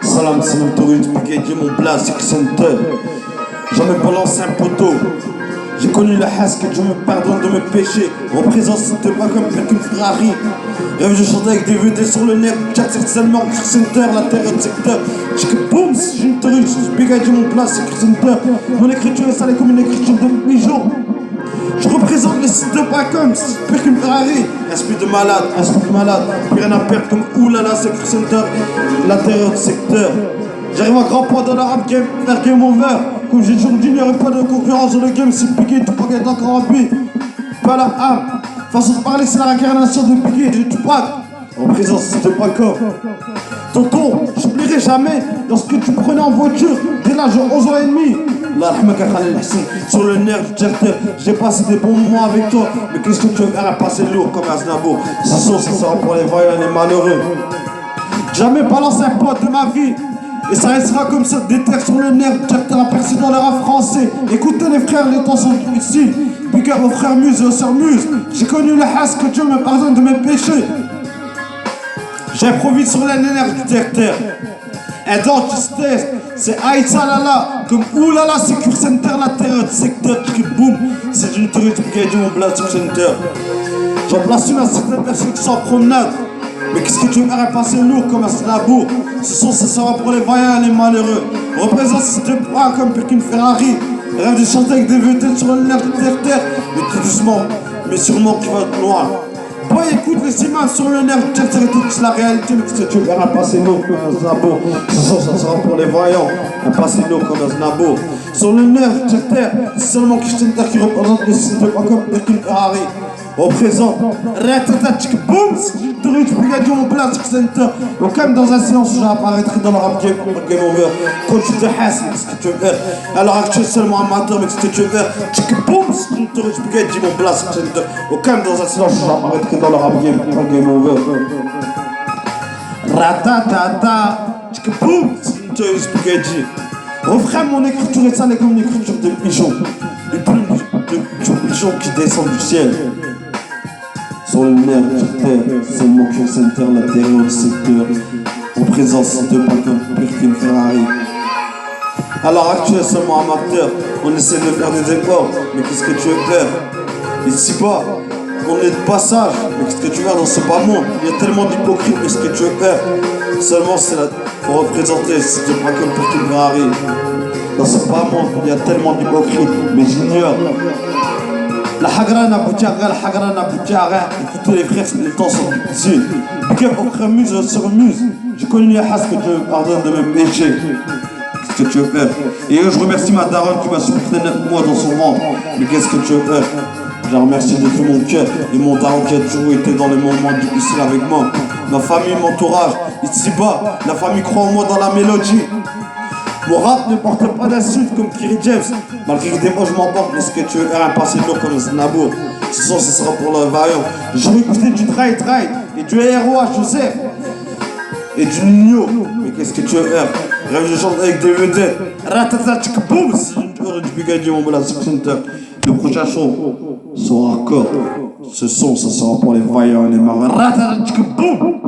Salam, c'est mon touriste, Brigadier, mon blast, Center. Jamais balancé un poteau. J'ai connu la hasse, que Dieu me pardonne de mes péchés. Représente cette pas comme une Ferrari. Rêve de chanter avec des VD sur le nerf. Jack certainement, Center, la terre de secteur. J'ai que boum, si j'ai une touriste, Brigadier, mon blast, Center. Mon écriture est salée comme une écriture de pigeon. Je représente les sites de Pacom, pire qu'une Ferrari. Esprit de malade, plus rien à perdre comme oulala, Secret Center, la terre de secteur. J'arrive à grand point dans la rap game, faire game over. Comme j'ai toujours dit, il n'y aurait pas de concurrence dans le game, c'est piqué, tout paquet encore en vie. Pas la âme, façon de parler, c'est la réincarnation de piqué, du Tupac. Représente les sites de Pacom. Tonton, j'oublierai jamais lorsque tu prenais en voiture dès l'âge de 11 ans et demi. Sur le nerf du Tcherter, j'ai passé des bons moments avec toi. Mais qu'est-ce que tu veux faire à passer lourd comme Aznavour? Ce son, ça sera pour les voyants et les malheureux. Jamais balancé un pote de ma vie. Et ça restera comme ça, des terres sur le nerf du Tcherter à percer dans le rap français. Écoutez les frères, les temps sont difficiles. Big up aux frères Muse et aux sœurs Muse. J'ai connu le hasse, que Dieu me pardonne de mes péchés. J'improvise sur la nerf du Tcherter. Et donc, c'est Aïtsalala, comme oulala, Secure Center, la terre de secteur, boum, c'est une touriste Brigadier, mon blast Center. J'en place une à certaines personnes qui sont en promenade. Mais qu'est-ce que tu veux faire un passé lourd comme un slabour? Ce son, ça sera pour les vaillants et les malheureux. On représente ces deux bras comme une Ferrari. Rêve de chanter avec des VT sur le nerf de terre, mais tout doucement, mais sûrement qui va être loin. Boy, écoute les images sur le nerf, c'est toute la réalité, mais qu'est-ce que tu veux faire un passé lourd comme un Znabo? Ce soir, ça sera pour les voyants, un passé lourd comme un Znabo. Sur le nerf, c'est seulement Center qui représente les sites de pas comme une Ferrari. Représente, boum, touriste Brigadier, mon blast Center. Donc, comme dans un silence, j'apparaîtrai dans le rap game over. Quand tu te hasses, qu'est-ce que tu veux faire? Alors actuel seulement amateur, mais qu'est-ce que tu veux faire? Boum, touriste Brigadier, mon blast Center. Donc, comme dans un silence, j'apparaîtrai dans le rap game over. Ratatata, boum, touriste Brigadier. Refrain, mon écriture est salée comme une écriture de pigeon. Une plume de pigeon qui descend du ciel. Sur le nerf de terre, c'est mon Secure Center, la terre du secteur. En présence de pas comme pire qu'une Ferrari. Alors actuel seulement amateur, on essaie de faire des efforts, mais qu'est-ce que tu veux faire? Ici-bas, on est de passage, mais qu'est-ce que tu veux faire dans ce bas monde? Il y a tellement d'hypocrites, mais qu'est-ce que tu veux faire? Seulement c'est là pour représenter, c'est de pas comme pire qu'une Ferrari. Dans ce bas monde, il y a tellement d'hypocrites, mais j'ignore. La hagrana boutiara, la hagrana boutiara. Écoutez les frères, les temps sont difficiles. Big up aux frères Muse et sur Muse. J'ai connu les hasses, que Dieu me pardonne de mes péchés. Qu'est-ce que tu veux faire? Et je remercie ma daronne qui m'a supporté 9 mois dans son ventre. Mais qu'est-ce que tu veux faire? Je la remercie de tout mon cœur et mon daron qui a toujours été dans les moments difficiles avec moi. Ma famille, mon entourage, ici-bas, la famille croit en moi dans la mélodie. Mon rap ne porte pas d'insultes comme Kerry James. Malgré que des mots je m'emporte, mais ce que tu veux faire un passé lourd comme Znabour. Ce soir, ce sera pour le vaillant. Je vais écouter du Try et du ROH Joseph et du Nino. Mais qu'est-ce que tu veux faire? Rêve de chanter avec des vedettes. Ratata boum, c'est une heure du Brigadier, mon blast Center. Le prochain son sera hardcore. Ce son, ça sera pour les vaillants et les marins. Ratata boum.